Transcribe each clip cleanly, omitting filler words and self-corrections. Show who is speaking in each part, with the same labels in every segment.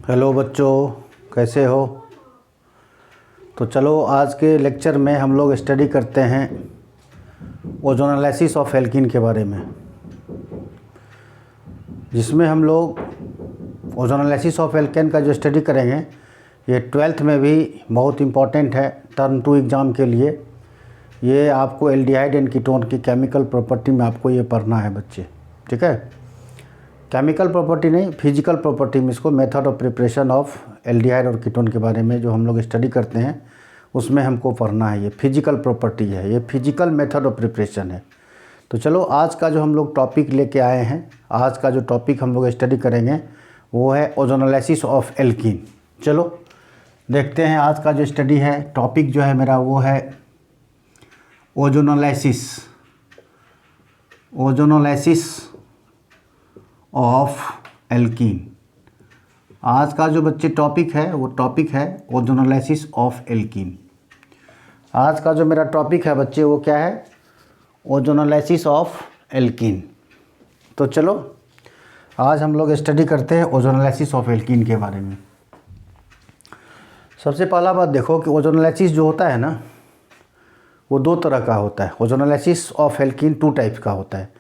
Speaker 1: Hello बच्चों, कैसे हो। तो चलो आज के लेक्चर में हम लोग स्टडी करते हैं ओजोनोलाइसिस ऑफ एल्कीन के बारे में, जिसमें हम लोग ओजोनोलाइसिस ऑफ एल्केन का जो स्टडी करेंगे ये 12th में भी बहुत इम्पॉर्टेंट है टर्म 2 एग्ज़ाम के लिए। ये आपको एल्डिहाइड एंड कीटोन की केमिकल प्रॉपर्टी में आपको ये पढ़ना है बच्चे, ठीक है। केमिकल प्रॉपर्टी नहीं, फिजिकल प्रॉपर्टी में इसको method of preparation of aldehyde और कीटोन के बारे में जो हम लोग स्टडी करते हैं उसमें हमको पढ़ना है। ये फिजिकल प्रॉपर्टी है, ये फिजिकल मेथड ऑफ प्रिपरेशन है। तो चलो आज का जो हम लोग टॉपिक लेके आए हैं, आज का जो टॉपिक हम लोग स्टडी करेंगे वो है ओजोनोलाइसिस ऑफ एल्कीन। चलो देखते हैं आज का जो स्टडी है, टॉपिक जो है मेरा वो है ओजोनोलाइसिस ऑफ एल्कीन। आज का जो बच्चे टॉपिक है वो टॉपिक है ओजोनोलाइसिस ऑफ एल्कीन। आज का जो मेरा टॉपिक है बच्चे वो क्या है, ओजोनोलाइसिस ऑफ एल्कीन। तो चलो आज हम लोग स्टडी करते हैं ओजोनोलाइसिस ऑफ एल्कीन के बारे में। सबसे पहला बात देखो कि ओजोनोलाइसिस जो होता है ना वो दो तरह का होता है। ओजोनोलाइसिस ऑफ एल्कीन 2 टाइप्स का होता है।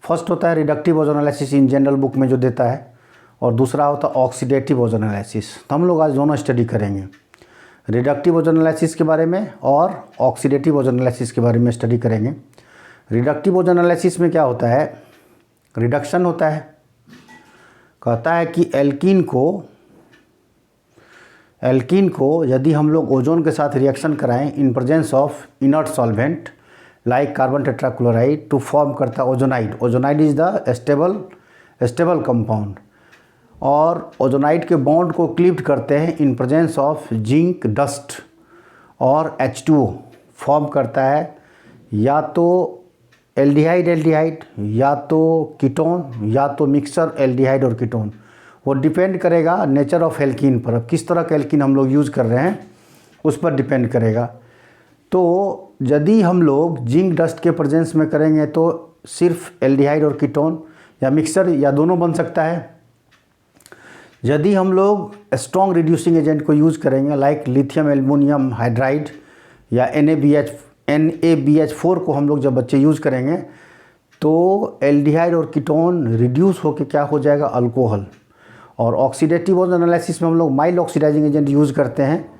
Speaker 1: फर्स्ट होता है reductive ozonolysis, in general book में जो देता है, और दूसरा होता है ऑक्सीडेटिव ओजोनोलाइसिस। तो हम लोग आज दोनों स्टडी करेंगे, रिडक्टिव ओजोनोलाइसिस के बारे में और ऑक्सीडेटिव ओजोनोलाइसिस के बारे में स्टडी करेंगे। रिडक्टिव ओजोनोलाइसिस में क्या होता है, रिडक्शन होता है। कहता है कि एल्कीन को यदि हम लोग ओजोन के साथ रिएक्शन कराएं in presence of inert solvent like carbon tetrachloride to form करता है ozonide. Ozonide is the stable compound, और ओजोनाइड के बॉन्ड को क्लीव्ड करते हैं in presence of zinc dust और H2O फॉर्म करता है या तो एल्डिहाइड या तो कीटोन या तो मिक्सचर एल्डिहाइड और कीटोन। वो डिपेंड करेगा नेचर ऑफ एल्कीन पर। अब किस तरह का एल्कीन हम लोग यूज़ कर रहे हैं उस पर डिपेंड करेगा। तो यदि हम लोग जिंक डस्ट के प्रेजेंस में करेंगे तो सिर्फ एल्डिहाइड और कीटोन या मिक्सचर या दोनों बन सकता है। यदि हम लोग स्ट्रॉन्ग रिड्यूसिंग एजेंट को यूज़ करेंगे लाइक लिथियम एल्युमिनियम हाइड्राइड या NaBH4 को हम लोग जब बच्चे यूज़ करेंगे तो एल्डिहाइड और कीटोन रिड्यूस होकर क्या हो जाएगा, अल्कोहल। और ऑक्सीडेटिव ओजोनोलाइसिस में हम लोग माइल्ड ऑक्सीडाइजिंग एजेंट यूज़ करते हैं,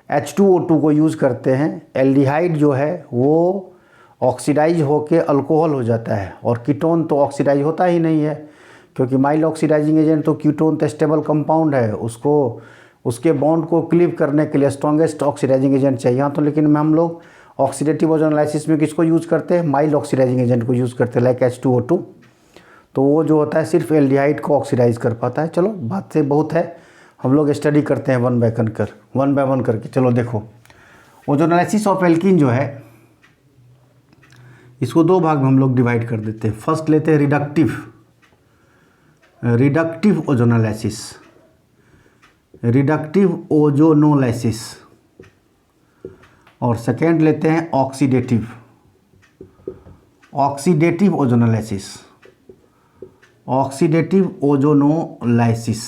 Speaker 1: H2O2 को यूज़ करते हैं। एल्डिहाइड जो है वो ऑक्सीडाइज होकर अल्कोहल हो जाता है, और कीटोन तो ऑक्सीडाइज होता ही नहीं है, क्योंकि माइल्ड ऑक्सीडाइजिंग एजेंट तो कीटोन तो स्टेबल कंपाउंड है, उसको उसके बॉन्ड को क्लीव करने के लिए स्ट्रॉन्गेस्ट ऑक्सीडाइजिंग एजेंट चाहिए। हाँ, तो लेकिन हम लोग ऑक्सीडेटिव ओजोनोलाइसिस में किसको यूज़ करते हैं, माइल्ड ऑक्सीडाइजिंग एजेंट को यूज़ करते हैं लाइक H2O2। तो वो जो होता है सिर्फ एल्डिहाइड को ऑक्सीडाइज कर पाता है। चलो बात से बहुत है, हम लोग स्टडी करते हैं वन बाय वन करके। चलो देखो, ओजोनोलाइसिस ऑफ एल्कीन जो है इसको 2 भाग में हम लोग डिवाइड कर देते हैं। फर्स्ट लेते हैं रिडक्टिव ओजोनोलाइसिस, और सेकेंड लेते हैं ऑक्सीडेटिव ओजोनोलाइसिस।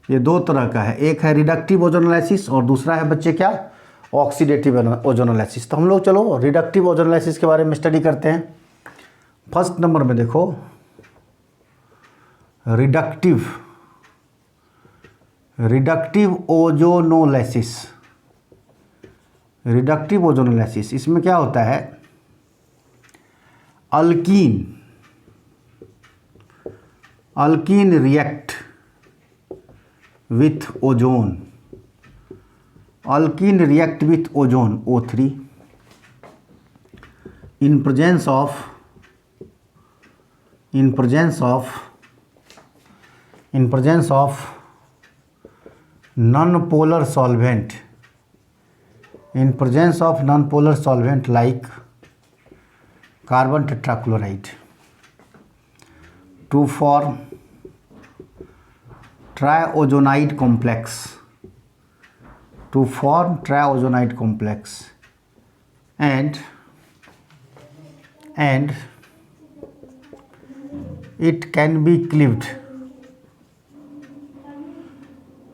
Speaker 1: ये 2 तरह का है, एक है रिडक्टिव ओजोनोलाइसिस और दूसरा है बच्चे क्या, ऑक्सीडेटिव ओजोनोलाइसिस। तो हम लोग चलो रिडक्टिव ओजोनोलाइसिस के बारे में स्टडी करते हैं। फर्स्ट नंबर में देखो, रिडक्टिव ओजोनोलाइसिस। इसमें क्या होता है, alkyne react with ozone, O3 in presence of non-polar solvent like carbon tetrachloride to form triazonide complex, and it can be cleaved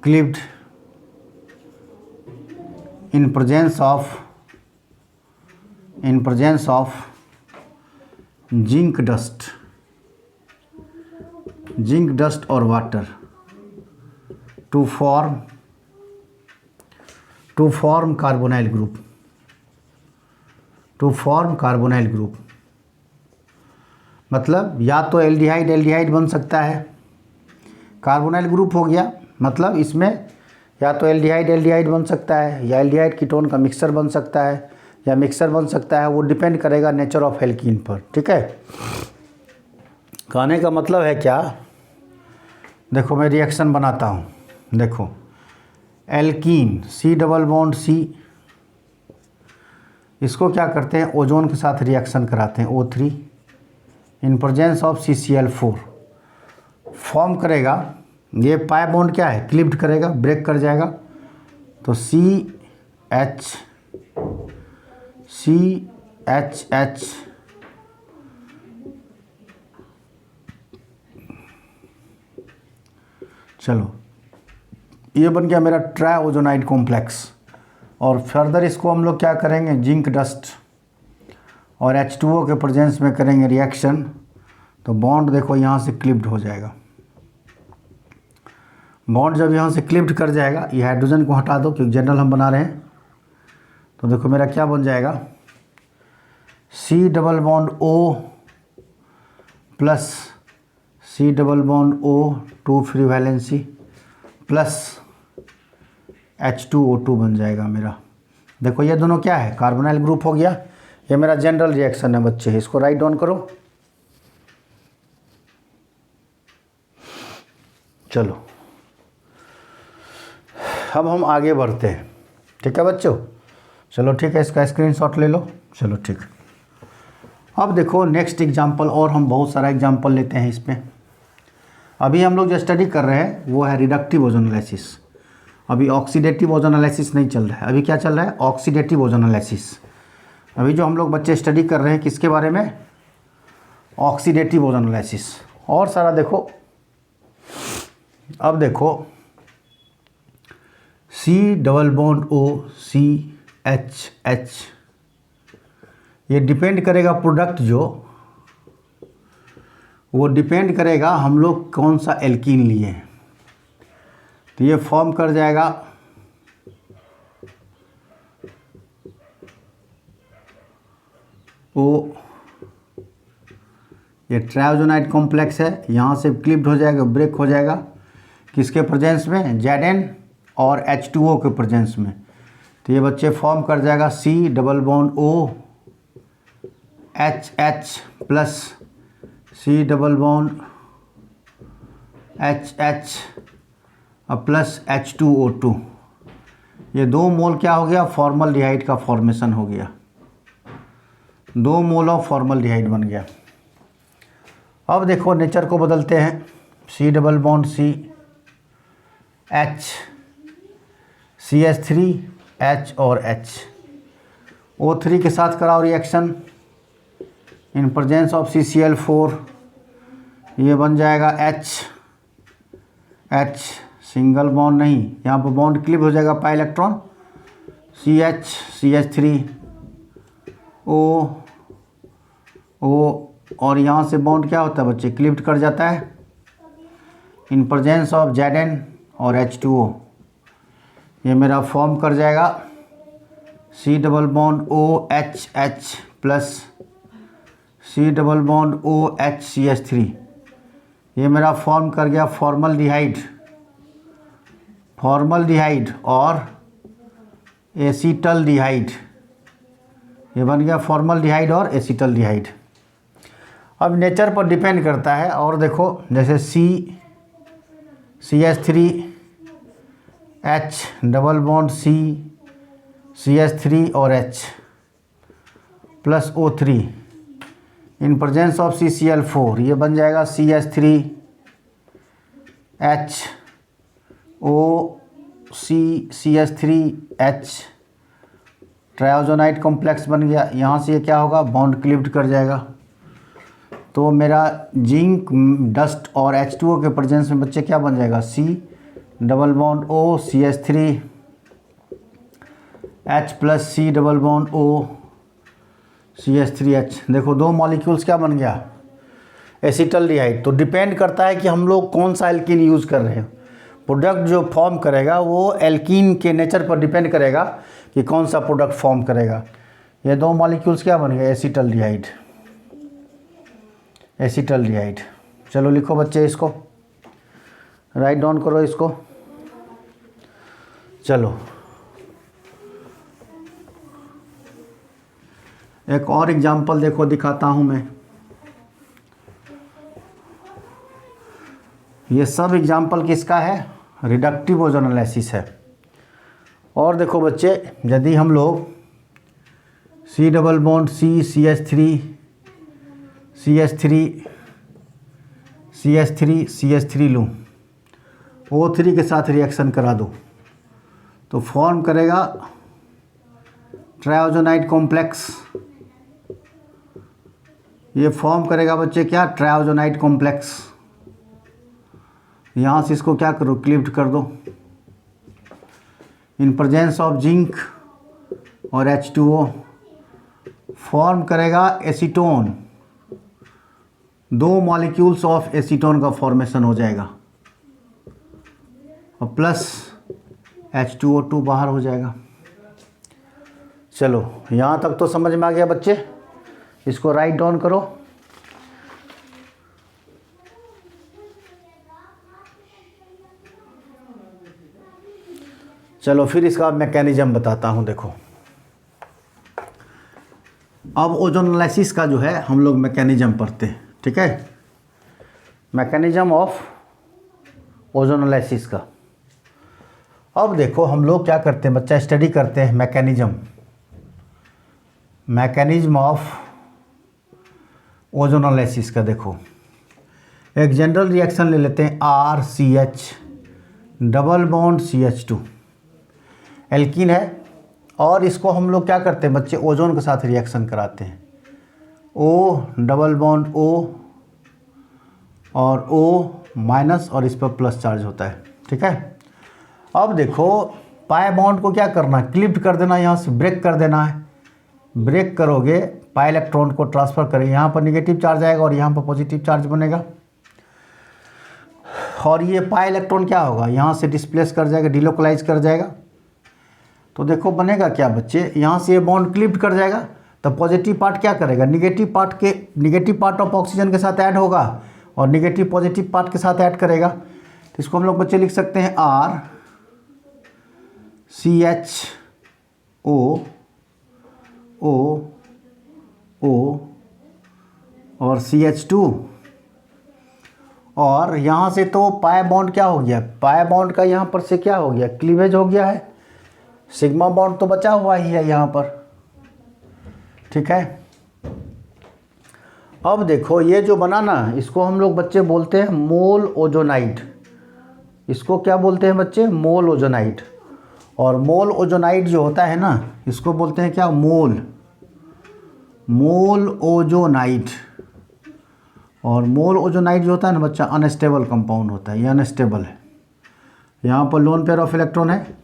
Speaker 1: clipped in presence of zinc dust or water to form carbonyl group। मतलब या तो aldehyde बन सकता है, carbonyl group हो गया, मतलब इसमें या तो एल्डिहाइड बन सकता है या एल्डिहाइड कीटोन का मिक्सचर बन सकता है या मिक्सचर बन सकता है, वो डिपेंड करेगा नेचर ऑफ एल्कीन पर। ठीक है, कहने का मतलब है क्या, देखो मैं रिएक्शन बनाता हूँ। देखो alkene C double bond C, इसको क्या करते हैं, ओजोन के साथ रिएक्शन कराते हैं, O3 in presence of CCl4 form करेगा। ये पाई बॉन्ड क्या है, क्लिप्ड करेगा, ब्रेक कर जाएगा, तो CH चलो ये बन गया मेरा ट्राइओजोनाइड कॉम्प्लेक्स। और फर्दर इसको हम लोग क्या करेंगे, जिंक डस्ट और H2O के प्रेजेंस में करेंगे रिएक्शन, तो बॉन्ड देखो यहाँ से क्लिप्ड हो जाएगा। बॉन्ड जब यहाँ से क्लिप्ड कर जाएगा, ये हाइड्रोजन को हटा दो क्योंकि जनरल हम बना रहे हैं, तो देखो मेरा क्या बन जाएगा, C double bond O plus C double bond O 2 free valency plus H2O2 बन जाएगा मेरा। देखो ये दोनों क्या है, कार्बोनाइल ग्रुप हो गया। ये मेरा जनरल रिएक्शन है बच्चे, इसको राइट डाउन करो। चलो अब हम आगे बढ़ते हैं। ठीक है बच्चों, चलो ठीक है, इसका स्क्रीनशॉट ले लो। चलो ठीक, अब देखो नेक्स्ट एग्जांपल, और हम बहुत सारा एग्जांपल लेते हैं इसमें। अभी हम लोग जो स्टडी कर रहे हैं वो है रिडक्टिव ओजोन एनालिसिस। अभी ऑक्सीडेटिव ओजोन एनालिसिस नहीं चल रहा है, अभी क्या चल रहा है, ऑक्सीडेटिव ओजोन एनालिसिस। अभी जो हम लोग बच्चे स्टडी कर रहे हैं किसके बारे में, ऑक्सीडेटिव ओजोन एनालिसिस। और सारा देखो, अब देखो C double bond O CH, ये डिपेंड करेगा प्रोडक्ट जो, वो डिपेंड करेगा हम लोग कौन सा एल्कीन लिए हैं। तो ये फॉर्म कर जाएगा O, ये ट्राइओजोनाइड कॉम्प्लेक्स है, यहाँ से क्लिप्ड हो जाएगा, ब्रेक हो जाएगा, किसके प्रेजेंस में, Zn और H2O के प्रेजेंस में। तो ये बच्चे फॉर्म कर जाएगा C double bond O HH plus C double bond HH plus H2O2। ये 2 मोल क्या हो गया, फॉर्मल्डिहाइड का फॉर्मेशन हो गया, 2 मोल ऑफ फॉर्मल्डिहाइड बन गया। अब देखो नेचर को बदलते हैं, C double bond C H CH3 H और H, O3 के साथ कराओ reaction in presence of CCl4, ये बन जाएगा H सिंगल बॉन्ड नहीं, यहाँ पर बॉन्ड क्लिप हो जाएगा पाई इलेक्ट्रॉन, CH3 O और यहाँ से बॉन्ड क्या होता है बच्चे, क्लिप्ड कर जाता है इन प्रेजेंस ऑफ Zn और H2O। ये मेरा फॉर्म कर जाएगा C double bond OHH plus C double bond OH CH3। ये मेरा फॉर्म कर गया फॉर्मल्डिहाइड और एसीटल्डिहाइड। ये बन गया फॉर्मल्डिहाइड और एसीटल्डिहाइड। अब नेचर पर डिपेंड करता है। और देखो जैसे CH3 H double bond CH3 और H plus O3 in presence of CCl4, ये बन जाएगा CH3 H CH3 H, ट्राइओजोनाइड complex बन गया। यहाँ से ये क्या होगा, बॉन्ड क्लिप्ड कर जाएगा। तो मेरा जिंक डस्ट और H2O के प्रेजेंस में बच्चे क्या बन जाएगा, C double bond O CH3 H plus C double bond O CH3H। देखो दो मॉलिक्यूल्स क्या बन गया, एसिटल्डिहाइड। तो डिपेंड करता है कि हम लोग कौन सा एल्कीन यूज़ कर रहे हैं। प्रोडक्ट जो फॉर्म करेगा वो एल्कीन के नेचर पर डिपेंड करेगा कि कौन सा प्रोडक्ट फॉर्म करेगा। ये दो मॉलिक्यूल्स क्या बन गए, एसिटल्डिहाइड, एसिटल्डिहाइड। चलो लिखो बच्चे, इसको राइट डाउन करो इसको। चलो एक और एग्जांपल देखो, दिखाता हूं मैं। ये सब एग्जांपल किसका है, रिडक्टिव ओजोनोलाइसिस है। और देखो बच्चे, यदि हम लोग C double bond C CH3 CH3 CH3 CH3 लूँ, O3 के साथ रिएक्शन करा दूँ तो फॉर्म करेगा ट्रायोजोनाइड कॉम्प्लेक्स। ये फॉर्म करेगा बच्चे क्या, ट्रायोजोनाइड कॉम्प्लेक्स। यहाँ से इसको क्या करो, क्लिप्ड कर दो। इन प्रेजेंस ऑफ जिंक और H2O फॉर्म करेगा एसीटोन। दो मॉलिक्यूल्स ऑफ एसीटोन का फॉर्मेशन हो जाएगा और प्लस H2O2 बाहर हो जाएगा। चलो यहाँ तक तो समझ में आ गया बच्चे, इसको राइट डाउन करो। चलो फिर इसका मैकेनिज्म बताता हूँ। देखो अब ओजोनोलाइसिस का जो है हम लोग मैकेनिज्म पढ़ते हैं, ठीक है। मैकेनिज्म ऑफ ओजोनोलाइसिस का। अब देखो हम लोग क्या करते हैं बच्चा, स्टडी करते हैं मैकेनिज्म ऑफ ओजोनोलाइसिस का। देखो एक जनरल रिएक्शन ले लेते हैं, RCH double bond CH2 alkene है, और इसको हम लोग क्या करते हैं बच्चे, ओजोन के साथ रिएक्शन कराते हैं। O डबल बॉन्ड O और O माइनस, और इस पर प्लस चार्ज होता है, ठीक है। अब देखो पाई बॉन्ड को क्या करना है, क्लिप्ड कर देना, यहाँ से ब्रेक कर देना है। ब्रेक करोगे पाई इलेक्ट्रॉन को ट्रांसफ़र करेंगे, यहाँ पर निगेटिव चार्ज आएगा और यहाँ पर पॉजिटिव चार्ज बनेगा। और ये पाई इलेक्ट्रॉन क्या होगा, यहाँ से डिस्प्लेस कर जाएगा, डिलोकलाइज कर जाएगा। तो देखो बनेगा क्या बच्चे, यहाँ से ये बॉन्ड क्लिप्ड कर जाएगा, तो पॉजिटिव पार्ट क्या करेगा, निगेटिव पार्ट ऑफ ऑक्सीजन के साथ ऐड होगा और निगेटिव पॉजिटिव पार्ट के साथ ऐड करेगा। तो इसको हम लोग बच्चे लिख सकते हैं RCHO O और CH2। और यहाँ से तो पाई बॉन्ड क्या हो गया, पाई बॉन्ड का यहाँ पर से क्या हो गया, क्लीवेज हो गया है। सिग्मा बॉन्ड तो बचा हुआ ही है यहाँ पर, ठीक है। अब देखो ये जो बना ना, इसको हम लोग बच्चे बोलते हैं मोल ओजोनाइड। इसको क्या बोलते हैं बच्चे, मोल ओजोनाइड। और मोल ओजोनाइड जो होता है ना, इसको बोलते हैं क्या, मोल ओजोनाइड। और मोल ओजोनाइड जो होता है ना बच्चा, अनस्टेबल कंपाउंड होता है, ये अनस्टेबल है। यहाँ पर लोन पेयर ऑफ इलेक्ट्रॉन है।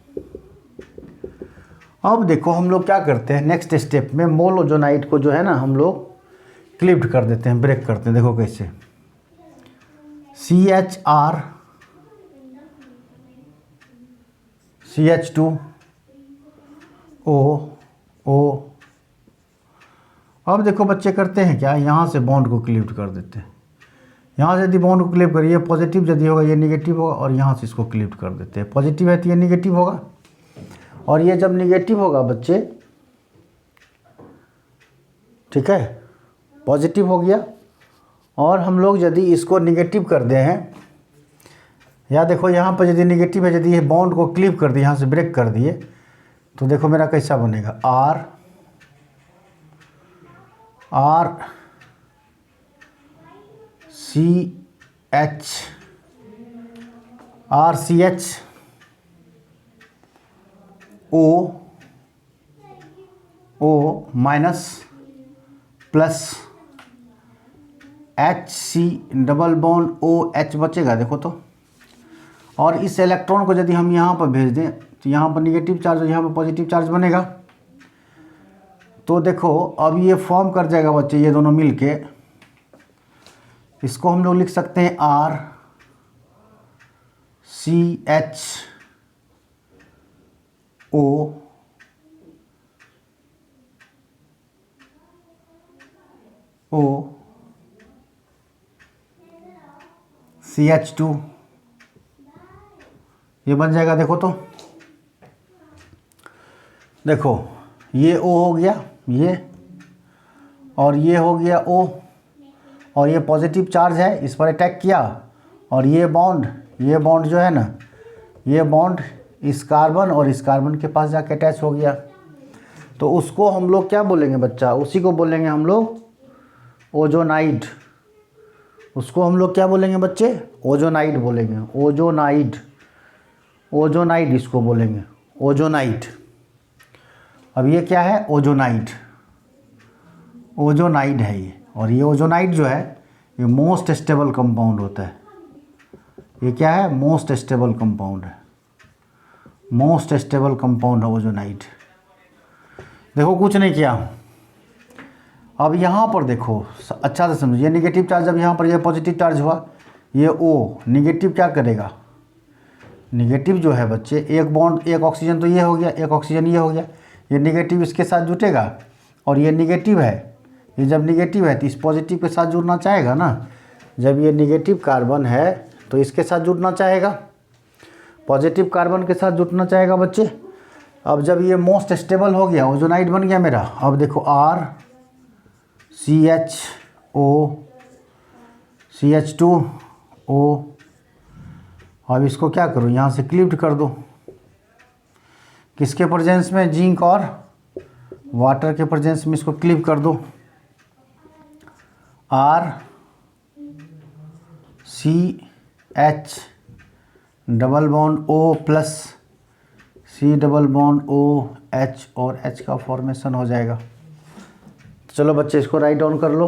Speaker 1: अब देखो हम लोग क्या करते हैं, नेक्स्ट स्टेप में मोल ओजोनाइड को जो है ना हम लोग क्लिप्ड कर देते हैं, ब्रेक करते हैं। देखो कैसे, CHR CH2 O। अब देखो बच्चे करते हैं क्या, यहाँ से बॉन्ड को क्लिप्ड कर देते हैं। यहाँ से यदि बॉन्ड को क्लिप करिए, पॉजिटिव यदि होगा ये निगेटिव होगा, और यहाँ से इसको क्लिप्ड कर देते हैं। पॉजिटिव है तो ये निगेटिव होगा, और ये जब निगेटिव होगा बच्चे, ठीक है, पॉजिटिव हो गया। और हम लोग यदि इसको निगेटिव कर दे हैं, या देखो यहाँ पर यदि निगेटिव है, यदि ये बॉन्ड को क्लिप कर दिए, यहाँ से ब्रेक कर दिए, तो देखो मेरा कैसा बनेगा, RCH O minus plus HC double bond OH बचेगा। देखो तो और इस इलेक्ट्रॉन को यदि हम यहाँ पर भेज दें तो यहाँ पर निगेटिव चार्ज और यहाँ पर पॉजिटिव चार्ज बनेगा। तो देखो अब ये फॉर्म कर जाएगा बच्चे, ये दोनों मिलके, इसको हम लोग लिख सकते हैं RCHO CH2, ये बन जाएगा। देखो तो देखो ये O हो गया ये, और ये हो गया O, और ये पॉजिटिव चार्ज है, इस पर अटैक किया, और ये बॉन्ड जो है ना, ये बॉन्ड इस कार्बन और इस कार्बन के पास जाके अटैच हो गया। तो उसको हम लोग क्या बोलेंगे बच्चा, उसी को बोलेंगे हम लोग ओजोनाइड। उसको हम लोग क्या बोलेंगे बच्चे, ओजोनाइड बोलेंगे। ओजोनाइड इसको बोलेंगे, ओजोनाइड। अब ये क्या है, ओजोनाइड है ये। और ये ओजोनाइड जो है ये मोस्ट स्टेबल कंपाउंड होता है। ये क्या है, मोस्ट स्टेबल कंपाउंड है, मोस्ट स्टेबल कंपाउंड है ओजोनाइड। देखो कुछ नहीं किया। अब यहाँ पर देखो अच्छा से समझो, ये निगेटिव चार्ज जब यहाँ पर ये पॉजिटिव चार्ज हुआ, ये O निगेटिव क्या करेगा, निगेटिव जो है बच्चे, एक बॉन्ड, एक ऑक्सीजन तो ये हो गया, एक ऑक्सीजन ये हो गया, ये निगेटिव इसके साथ जुटेगा, और ये निगेटिव है, ये जब निगेटिव है तो इस पॉजिटिव के साथ जुड़ना चाहेगा ना। जब ये निगेटिव कार्बन है तो इसके साथ जुड़ना चाहेगा, पॉजिटिव कार्बन के साथ जुड़ना चाहेगा बच्चे। अब जब ये मोस्ट स्टेबल हो गया, ओजोनाइड बन गया मेरा। अब देखो CHO, अब इसको क्या करो, यहाँ से क्लिप्ड कर दो। किसके प्रेजेंस में, जिंक और वाटर के प्रेजेंस में इसको क्लिप कर दो। RCH double bond O plus C double bond OH, और H का फॉर्मेशन हो जाएगा। चलो बच्चे इसको राइट डाउन कर लो।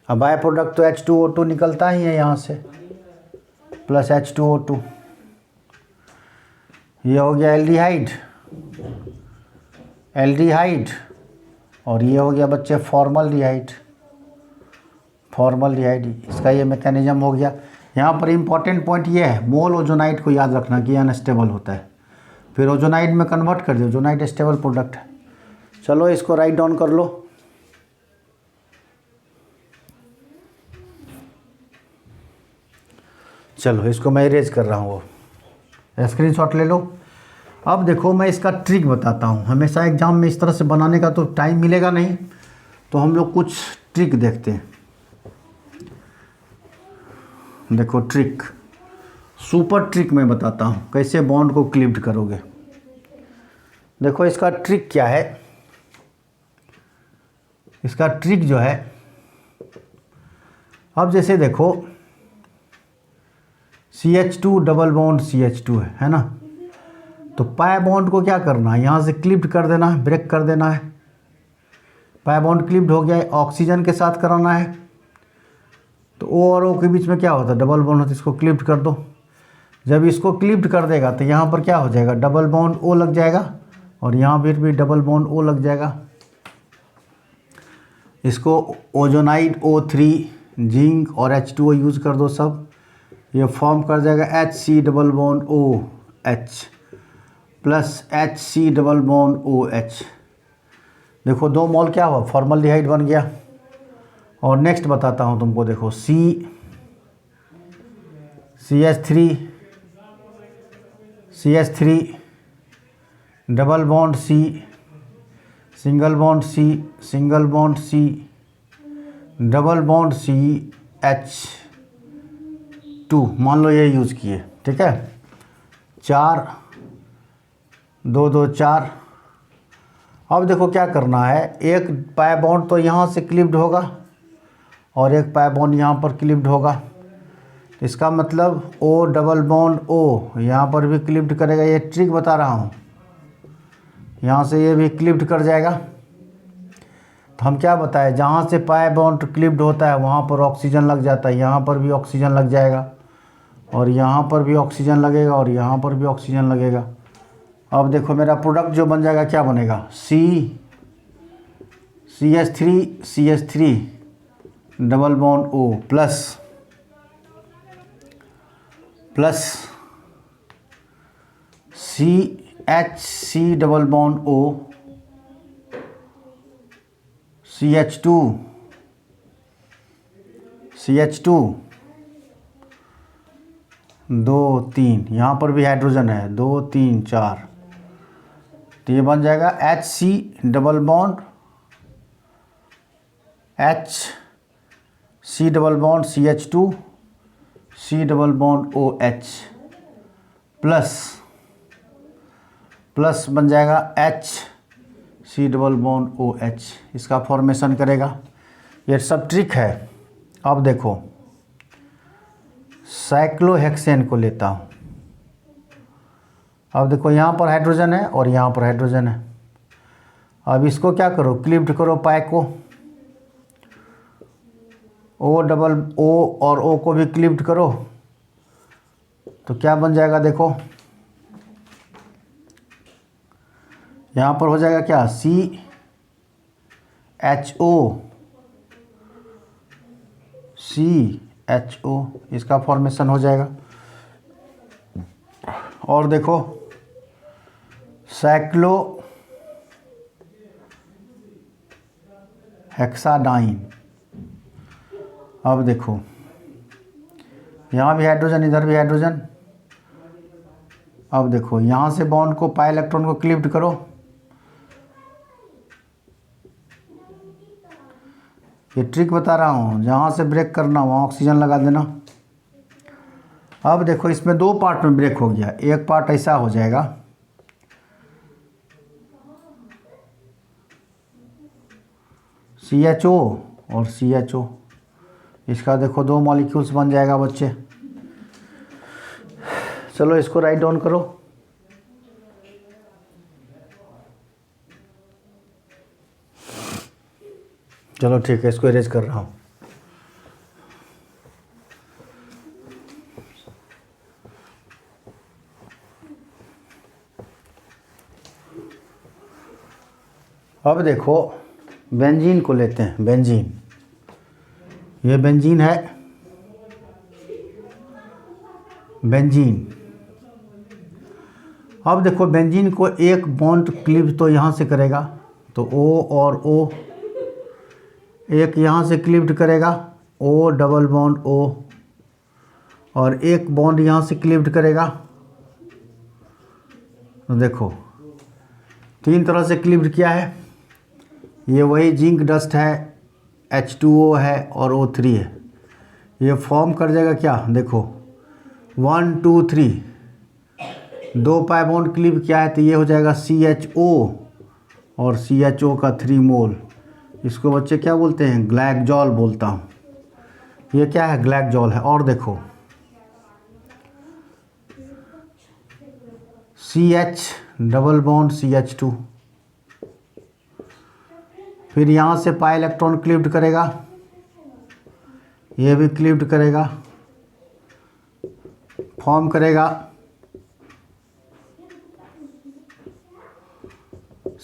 Speaker 1: अब बाय प्रोडक्ट तो H2O2 निकलता ही है यहाँ से, प्लस H2O2। ये हो गया एल्डिहाइड, और ये हो गया बच्चे फॉर्मलडिहाइड। इसका ये मैकेनिज्म हो गया। यहाँ पर इम्पॉर्टेंट पॉइंट ये है, मोल ओजोनाइड को याद रखना कि अनस्टेबल होता है, फिर ओजोनाइड में कन्वर्ट कर दियो, ओजोनाइड स्टेबल प्रोडक्ट है। चलो इसको राइट डाउन कर लो। चलो इसको मैं इरेज कर रहा हूँ, स्क्रीनशॉट ले लो। अब देखो मैं इसका ट्रिक बताता हूँ। हमेशा एग्जाम में इस तरह से बनाने का तो टाइम मिलेगा नहीं, तो हम लोग कुछ ट्रिक देखते हैं। देखो ट्रिक, सुपर ट्रिक मैं बताता हूँ कैसे बॉन्ड को क्लिप्ड करोगे। देखो इसका ट्रिक क्या है, इसका ट्रिक जो है, अब जैसे देखो CH2 डबल बॉन्ड CH2 है ना, तो पाई बॉन्ड को क्या करना है, यहाँ से क्लिप्ड कर देना है, ब्रेक कर देना है। पाई बॉन्ड क्लिप्ड हो गया है, ऑक्सीजन के साथ कराना है, तो O और O के बीच में क्या होता है, डबल बॉन्ड होता है, इसको क्लिप्ड कर दो। जब इसको क्लिप्ड कर देगा तो यहाँ पर क्या हो जाएगा, डबल बॉन्ड O लग जाएगा, और यहाँ पर भी डबल बॉन्ड O लग जाएगा। इसको ओजोनाइड O3, जिंक और H2O यूज़ कर दो सब, ये फॉर्म कर जाएगा HC double bond OH plus HC double bond OH। देखो 2 मोल क्या हुआ, फॉर्मल्डिहाइड बन गया। और नेक्स्ट बताता हूँ तुमको, देखो CH3 double bond C, single bond C double bond CH2, मान लो ये यूज़ किए, ठीक है। 4 2 2 4। अब देखो क्या करना है, एक पाई बॉन्ड तो यहाँ से क्लिप्ड होगा और एक पाई बॉन्ड यहाँ पर क्लिप्ड होगा। इसका मतलब O डबल बॉन्ड O यहाँ पर भी क्लिप्ड करेगा। ये ट्रिक बता रहा हूँ, यहाँ से ये भी क्लिप्ड कर जाएगा। तो हम क्या बताएं, जहाँ से पाई बॉन्ड क्लिप्ड होता है वहाँ पर ऑक्सीजन लग जाता है, यहाँ पर भी ऑक्सीजन लग जाएगा और यहाँ पर भी ऑक्सीजन लगेगा और यहाँ पर भी ऑक्सीजन लगेगा। अब देखो मेरा प्रोडक्ट जो बन जाएगा क्या बनेगा, CH3 double bond O plus CH double bond O CH2 2 3, यहाँ पर भी हाइड्रोजन है 2 3 4, तो ये बन जाएगा HC double bond CH2 C double bond OH plus बन जाएगा HC डबल बॉन्ड OH, इसका फॉर्मेशन करेगा। ये सब ट्रिक है। अब देखो साइक्लोहेक्सेन को लेता हूँ। अब देखो यहाँ पर हाइड्रोजन है और यहाँ पर हाइड्रोजन है। अब इसको क्या करो, क्लिप्ड करो पाई को, O और O को भी क्लिप्ड करो, तो क्या बन जाएगा देखो, यहाँ पर हो जाएगा क्या, CHO, इसका फॉर्मेशन हो जाएगा। और देखो साइक्लोहेक्साडाइन, अब देखो यहाँ भी हाइड्रोजन, इधर भी हाइड्रोजन। अब देखो यहाँ से बॉन्ड को, पाई इलेक्ट्रॉन को क्लिप्ड करो, ये ट्रिक बता रहा हूँ, जहाँ से ब्रेक करना वहाँ ऑक्सीजन लगा देना। अब देखो इसमें दो पार्ट में ब्रेक हो गया, एक पार्ट ऐसा हो जाएगा, CHO और CHO, इसका देखो दो मॉलिक्यूल्स बन जाएगा बच्चे। चलो इसको राइट डाउन करो। चलो ठीक है, इसको इरेज कर रहा हूँ। अब देखो बेंजीन को लेते हैं, बेंजीन, ये बेंजीन है, बेंजीन। अब देखो बेंजीन को एक बॉन्ड क्लिप तो यहाँ से करेगा, तो O और O, एक यहाँ से क्लिप्ड करेगा O डबल बॉन्ड O, और एक बॉन्ड यहाँ से क्लिप्ड करेगा। तो देखो तीन तरह से क्लिप्ड किया है। ये वही जिंक डस्ट है, H2O है और O3 है। ये फॉर्म कर जाएगा क्या, देखो 1 2 3, दो पाई बॉन्ड क्लिप किया है, तो ये हो जाएगा CHO और CHO का 3 मोल। इसको बच्चे क्या बोलते हैं, ग्लाइकोल बोलता हूँ। ये क्या है, ग्लाइकोल है। और देखो CH डबल बॉन्ड CH2, फिर यहाँ से पाई इलेक्ट्रॉन क्लिप्ड करेगा, ये भी क्लिप्ड करेगा, फॉर्म करेगा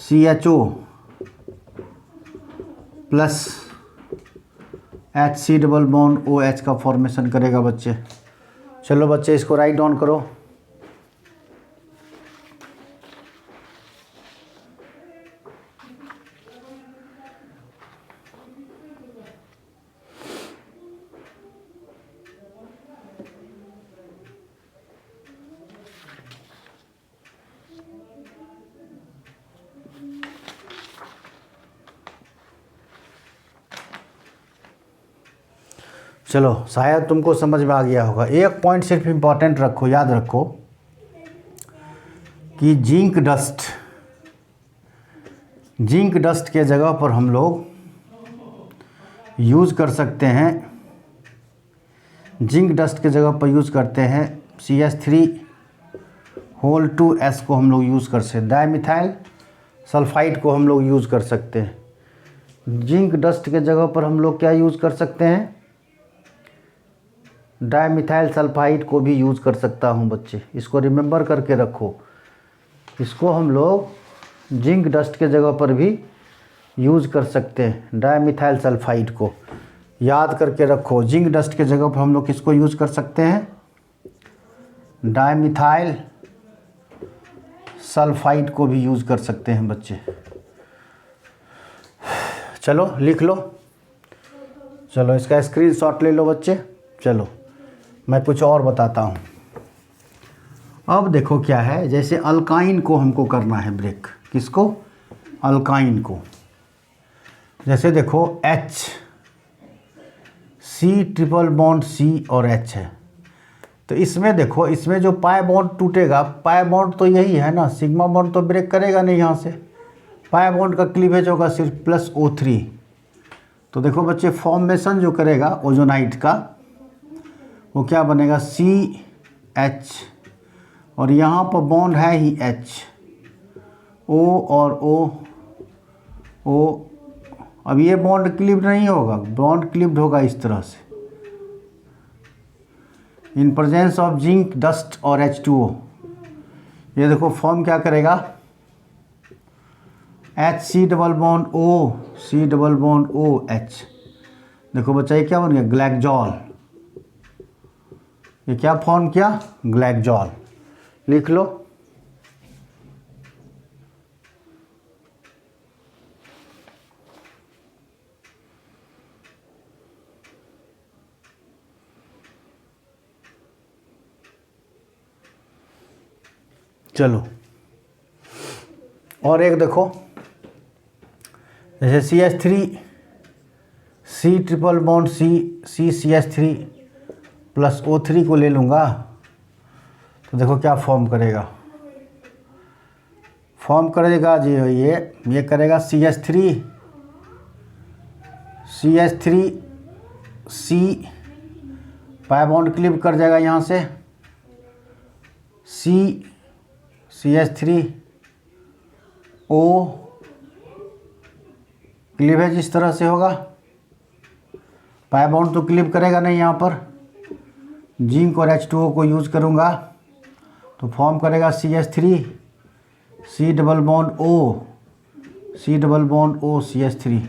Speaker 1: CHO plus HC double bond OH का फॉर्मेशन करेगा बच्चे। चलो बच्चे इसको राइट डाउन करो। चलो शायद तुमको समझ में आ गया होगा। एक पॉइंट सिर्फ इम्पॉर्टेंट रखो, याद रखो कि जिंक डस्ट के जगह पर हम लोग यूज़ कर सकते हैं, जिंक डस्ट के जगह पर यूज़ करते हैं CH3 को हम लोग यूज़ कर सकते हैं, डाईमिथाइल सल्फाइड को हम लोग यूज़ कर सकते हैं। जिंक डस्ट के जगह पर हम लोग क्या यूज़ कर सकते हैं, डाईमिथाइल सल्फाइड को भी यूज़ कर सकता हूँ बच्चे, इसको रिमेंबर करके रखो। इसको हम लोग जिंक डस्ट के जगह पर भी यूज़ कर सकते हैं, डाईमिथाइल सल्फाइड को याद करके रखो। जिंक डस्ट के जगह पर हम लोग किसको यूज़ कर सकते हैं, डाईमिथाइल सल्फाइड को भी यूज़ कर सकते हैं बच्चे। चलो लिख लो, चलो इसका स्क्रीनशॉट ले लो बच्चे। चलो मैं कुछ और बताता हूँ। अब देखो क्या है, जैसे अल्काइन को हमको करना है ब्रेक, किसको, अल्काइन को। जैसे देखो H, C triple bond C और H है, तो इसमें देखो, इसमें जो पाई बॉन्ड टूटेगा, पाई बॉन्ड तो यही है ना, सिग्मा बॉन्ड तो ब्रेक करेगा नहीं यहाँ से, पाई बॉन्ड का क्लीवेज होगा सिर्फ +O3। तो देखो बच्चे फॉर्मेशन जो करेगा ओजोनाइट का, वो क्या बनेगा, CH, और यहाँ पर बॉन्ड है ही H, O और O। अब ये बॉन्ड क्लिप्ड नहीं होगा, बॉन्ड क्लिप्ड होगा इस तरह से, इन प्रेजेंस ऑफ जिंक डस्ट और H2O। ये देखो फॉर्म क्या करेगा, HC double bond O, C double bond OH। देखो बच्चा ये क्या बन गया, ग्लाइकोल। ये क्या फॉर्म किया, ग्लाइकोल। लिख लो। चलो और एक देखो, जैसे CH3, C triple bond CCH3 plus O3 को ले लूँगा, तो देखो क्या फॉर्म करेगा, फॉर्म करेगा जी ये करेगा CH3 C, pi bond clip कर जाएगा यहाँ से, CH3 O, क्लीवेज इस तरह से होगा, पाई बॉन्ड तो क्लिप करेगा नहीं यहाँ पर, जिंक और H2O को यूज़ करूँगा तो फॉर्म करेगा CH3 C double bond O, C double bond O CH3।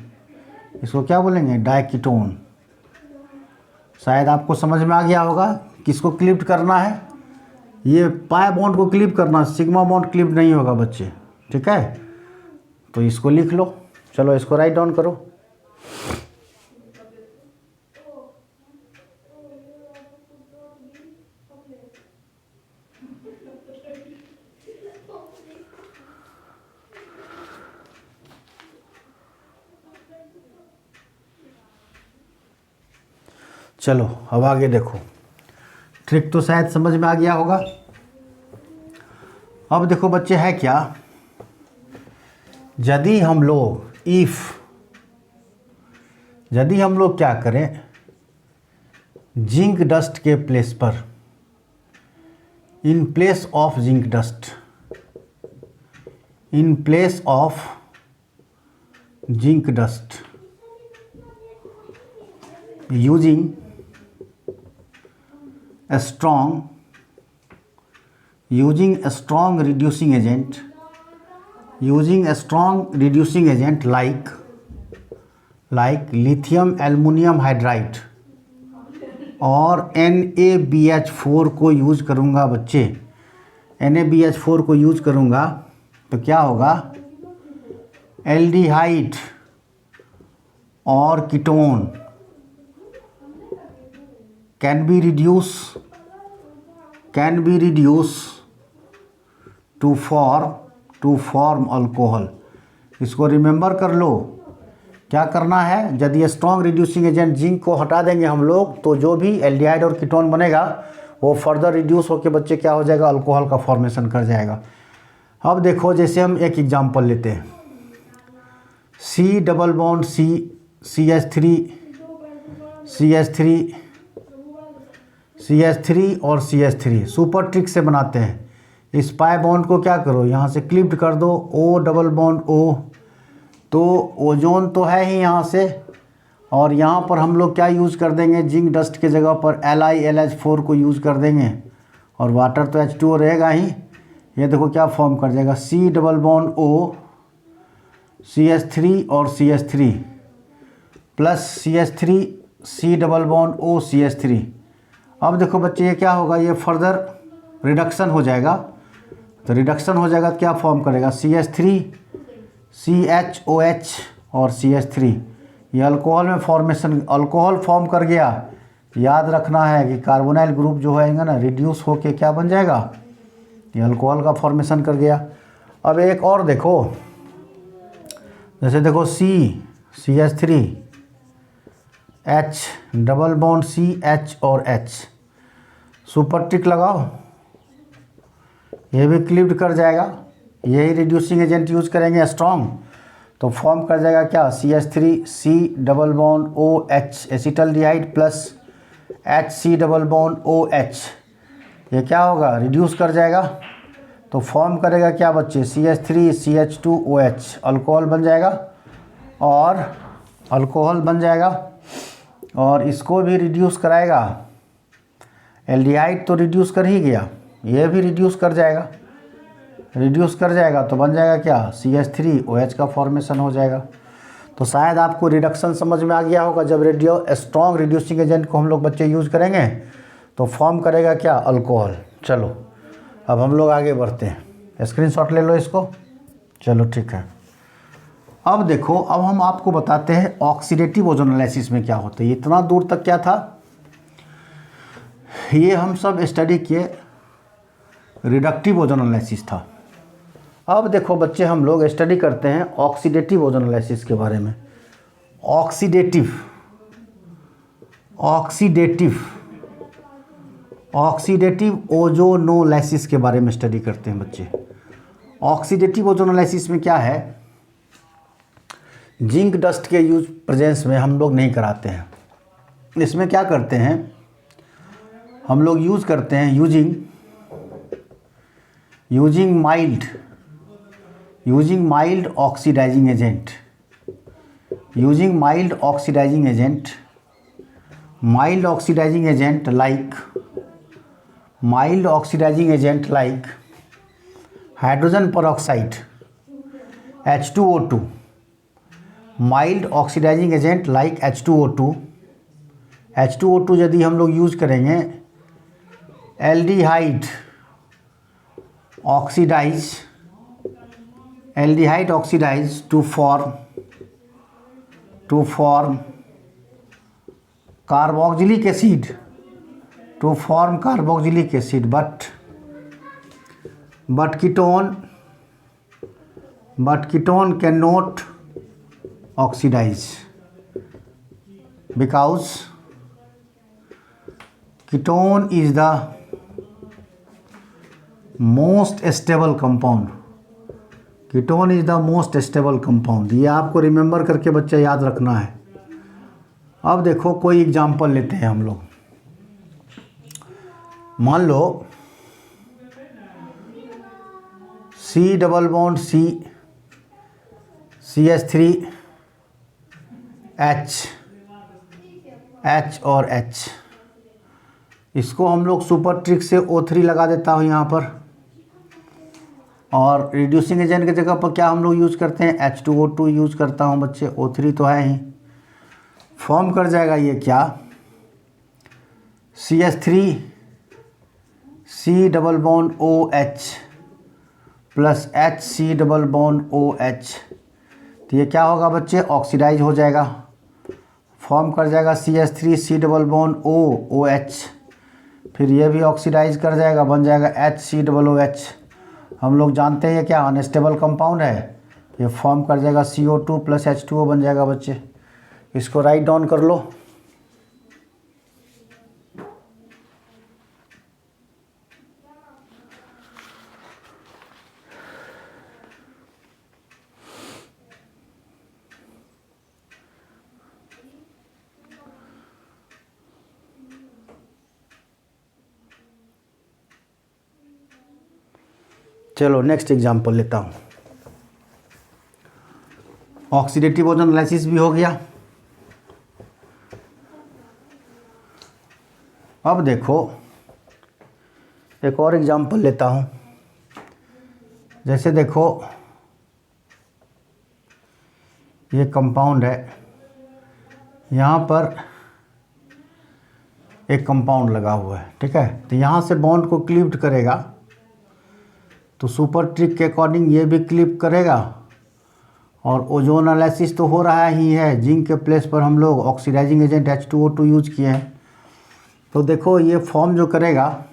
Speaker 1: इसको क्या बोलेंगे, डाइकीटोन। शायद आपको समझ में आ गया होगा किसको क्लिप्ड करना है, ये पाई बॉन्ड को क्लिप करना, सिग्मा बॉन्ड क्लिप नहीं होगा बच्चे, ठीक है। तो इसको लिख लो। चलो इसको राइट डाउन करो। चलो अब आगे देखो, ट्रिक तो शायद समझ में आ गया होगा। अब देखो बच्चे है क्या, यदि हम लोग क्या करें, जिंक डस्ट के प्लेस पर, in place of zinc dust, in place of zinc dust, using a strong reducing agent, like lithium aluminum hydride और NaBH4 को यूज़ करूँगा बच्चे, NaBH4 को यूज़ करूँगा तो क्या होगा, एल्डिहाइड और ketone can be reduced to form alcohol। इसको रिमेंबर कर लो। क्या करना है, यदि स्ट्रॉन्ग रिड्यूसिंग एजेंट जिंक को हटा देंगे हम लोग, तो जो भी एल्डिहाइड और कीटोन बनेगा वो फर्दर रिड्यूस होकर बच्चे क्या हो जाएगा, अल्कोहल का फॉर्मेशन कर जाएगा। अब देखो जैसे हम एक एग्जांपल लेते हैं, C double bond C, CH3 और CH3 सुपर ट्रिक से बनाते हैं। इस पाई बॉन्ड को क्या करो, यहाँ से क्लिप्ड कर दो, O डबल बॉन्ड O, तो ओजोन तो है ही यहाँ से, और यहाँ पर हम लोग क्या यूज़ कर देंगे, जिंक डस्ट के जगह पर LiLH4 को यूज़ कर देंगे, और वाटर तो H2O रहेगा ही। ये देखो क्या फॉर्म कर जाएगा, C double bond O CH3 और CH3 plus CH3 C double bond O CH3। अब देखो बच्चे ये क्या होगा, ये फर्दर रिडक्शन हो जाएगा। तो रिडक्शन हो जाएगा तो क्या फॉर्म करेगा, CH3 CHOH और CH3। ये अल्कोहल में फॉर्मेशन, अल्कोहल फॉर्म कर गया। याद रखना है कि कार्बोनाइल ग्रुप जो है ना रिड्यूस होके क्या बन जाएगा, ये अल्कोहल का फॉर्मेशन कर गया। अब एक और देखो, जैसे देखो CH3 H double bond CH और H, सुपर ट्रिक लगाओ, ये भी क्लिप्ड कर जाएगा। यही रिड्यूसिंग एजेंट यूज़ करेंगे स्ट्रॉन्ग, तो फॉर्म कर जाएगा क्या, CH3 C double bond OH acetaldehyde plus HC double bond OH। ये क्या होगा, रिड्यूस कर जाएगा, तो फॉर्म करेगा क्या बच्चे, CH3 CH2OH, अल्कोहल बन जाएगा। और अल्कोहल बन जाएगा और इसको भी रिड्यूस कराएगा। एल्डिहाइड तो रिड्यूस कर ही गया, ये भी रिड्यूस कर जाएगा, रिड्यूस कर जाएगा तो बन जाएगा क्या, CH3OH का फॉर्मेशन हो जाएगा। तो शायद आपको रिडक्शन समझ में आ गया होगा। जब स्ट्रॉन्ग रिड्यूसिंग एजेंट को हम लोग बच्चे यूज़ करेंगे तो फॉर्म करेगा क्या, अल्कोहल। चलो अब हम लोग आगे बढ़ते हैं, स्क्रीनशॉट ले लो इसको। चलो ठीक है, अब देखो, अब हम आपको बताते हैं ऑक्सीडेटिव ओजोन एनालिसिस में क्या होता है। इतना दूर तक क्या था, ये हम सब स्टडी किए, रिडक्टिव ओजोन एनालिसिस था। अब देखो बच्चे, हम लोग स्टडी करते हैं ऑक्सीडेटिव ओजोन एनालिसिस के बारे में। ऑक्सीडेटिव ऑक्सीडेटिव ऑक्सीडेटिव ओजोनोलाइसिस के बारे में स्टडी करते हैं बच्चे। ऑक्सीडेटिव ओजोनोलाइसिस में क्या है, जिंक डस्ट के यूज प्रेजेंस में हम लोग नहीं कराते हैं। इसमें क्या करते हैं, हम लोग यूज़ करते हैं using mild oxidising agent, mild oxidising agent like hydrogen peroxide H2O2, mild oxidising agent like H2O2 यदि हम लोग यूज़ करेंगे, aldehyde oxidise to form carboxylic acid, but ketone cannot oxidize because ketone is the most stable compound। ये आपको remember करके बच्चा याद रखना है। अब देखो कोई एग्जांपल लेते हैं हम लोग। मान लो C double bond CH3 H और H, इसको हम लोग सुपर ट्रिक से O3 लगा देता हूँ यहाँ पर, और रिड्यूसिंग एजेंट की जगह पर क्या हम लोग यूज़ करते हैं, H2O2 यूज़ करता हूँ बच्चे। O3 तो है ही, फॉर्म कर जाएगा ये क्या, CH3 C double bond OH plus HC double bond OH। तो ये क्या होगा बच्चे, ऑक्सीडाइज हो जाएगा, फॉर्म कर जाएगा CH3 C double bond OH, फिर ये भी ऑक्सीडाइज कर जाएगा, बन जाएगा HCOOH। हम लोग जानते हैं ये क्या अनस्टेबल कंपाउंड है, ये फॉर्म कर जाएगा CO2 प्लस H2O बन जाएगा बच्चे। इसको राइट डाउन कर लो। चलो नेक्स्ट एग्जांपल लेता हूँ। ऑक्सीडेटिव ओजोन एनालिसिस भी हो गया। अब देखो एक और एग्जांपल लेता हूँ। जैसे देखो ये कंपाउंड है, यहाँ पर एक कंपाउंड लगा हुआ है, ठीक है। तो यहाँ से बॉन्ड को क्लीव्ड करेगा तो सुपर ट्रिक के अकॉर्डिंग ये भी क्लीव करेगा, और ओजोन एनालिसिस तो हो रहा ही है। जिंक के प्लेस पर हम लोग ऑक्सीडाइजिंग एजेंट H2O2 यूज किए हैं। तो देखो ये फॉर्म जो करेगा,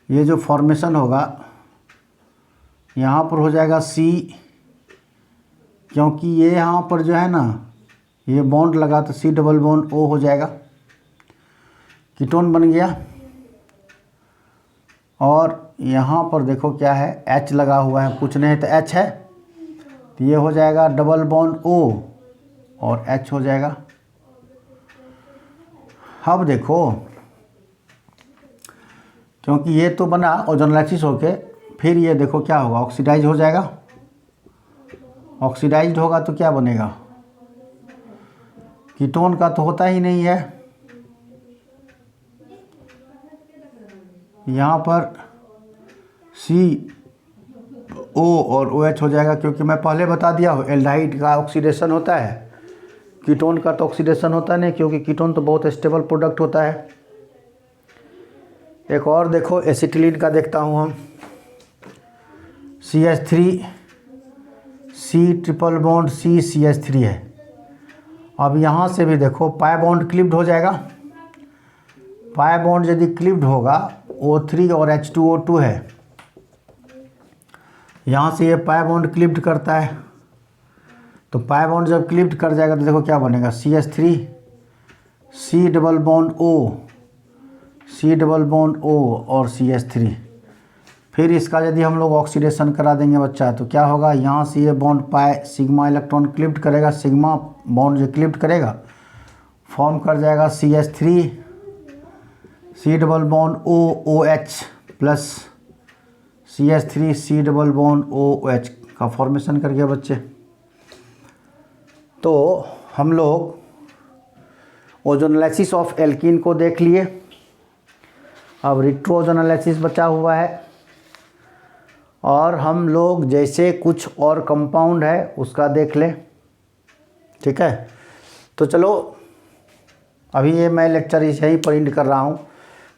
Speaker 1: ये जो फॉर्मेशन होगा यहाँ पर हो जाएगा C, क्योंकि ये यहाँ पर जो है ना ये बॉन्ड लगा तो C डबल बॉन्ड O हो जाएगा, कीटोन बन गया। और यहाँ पर देखो क्या है, H लगा हुआ है, कुछ नहीं तो H है, तो ये हो जाएगा डबल बॉन्ड O और H हो जाएगा। अब देखो क्योंकि ये तो बना ओजोन एनालिसिस होके, फिर ये देखो क्या होगा, ऑक्सीडाइज हो जाएगा। ऑक्सीडाइज्ड होगा तो क्या बनेगा, कीटोन का तो होता ही नहीं है। यहाँ पर CO और OH हो जाएगा, क्योंकि मैं पहले बता दिया हूँ एल्डिहाइड का ऑक्सीडेशन होता है, कीटोन का तो ऑक्सीडेशन होता नहीं, क्योंकि कीटोन तो बहुत स्टेबल प्रोडक्ट होता है। एक और देखो एसिटिलीन का देखता हूँ हम, CH3 C triple bond C CH3 है। अब यहाँ से भी देखो पाई बॉन्ड क्लिप्ड हो जाएगा। पाई बॉन्ड यदि क्लिप्ड होगा, O3 और H2O2 है, यहाँ से ये पाई बॉन्ड क्लिप्ड करता है, तो पाई बॉन्ड जब क्लिप्ड कर जाएगा तो देखो क्या बनेगा, CH3 C double bond O, C double bond O और CH3। फिर इसका यदि हम लोग ऑक्सीडेशन करा देंगे बच्चा, तो क्या होगा, यहाँ से ये bond pi sigma electron clipped करेगा, सिग्मा बॉन्ड जो क्लिप्ड करेगा फॉर्म कर जाएगा CH3 C double bond O OH plus CH3 C double bond OH का फॉर्मेशन कर गया बच्चे। तो हम लोग ओजोन एनालिसिस ऑफ एल्कीन को देख लिए। अब रिट्रो ओजोन एनालिसिस बचा हुआ है, और हम लोग जैसे कुछ और कंपाउंड है उसका देख लें, ठीक है। तो चलो अभी ये मैं लेक्चर यहीं पर एंड कर रहा हूँ।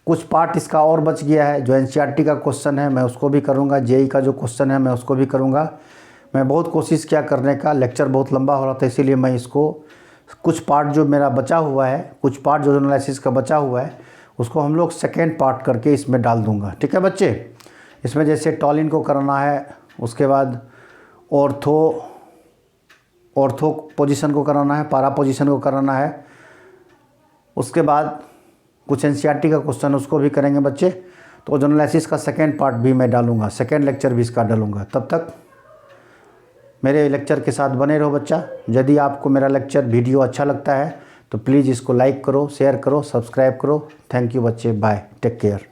Speaker 1: कुछ पार्ट इसका और बच गया है, जो NCERT का क्वेश्चन है मैं उसको भी करूँगा, JEE का जो क्वेश्चन है मैं उसको भी करूँगा। मैं बहुत कोशिश किया करने का, लेक्चर बहुत लंबा हो रहा था, इसीलिए मैं इसको कुछ पार्ट जो मेरा बचा हुआ है, कुछ पार्ट जो एनालिसिस का बचा हुआ है, उसको हम लोग सेकेंड पार्ट करके इसमें डाल दूँगा, ठीक है बच्चे। इसमें जैसे टॉलिन को करना है, उसके बाद ऑर्थो पोजीशन को कराना है, पारा पोजीशन को कराना है, उसके बाद कुछ NCERT का क्वेश्चन उसको भी करेंगे बच्चे। तो ओजोन एनालिसिस का सेकेंड पार्ट भी मैं डालूंगा, सेकेंड लेक्चर भी इसका डालूंगा। तब तक मेरे लेक्चर के साथ बने रहो बच्चा। यदि आपको मेरा लेक्चर वीडियो अच्छा लगता है तो प्लीज़ इसको लाइक करो, शेयर करो, सब्सक्राइब करो। थैंक यू बच्चे, बाय, टेक केयर।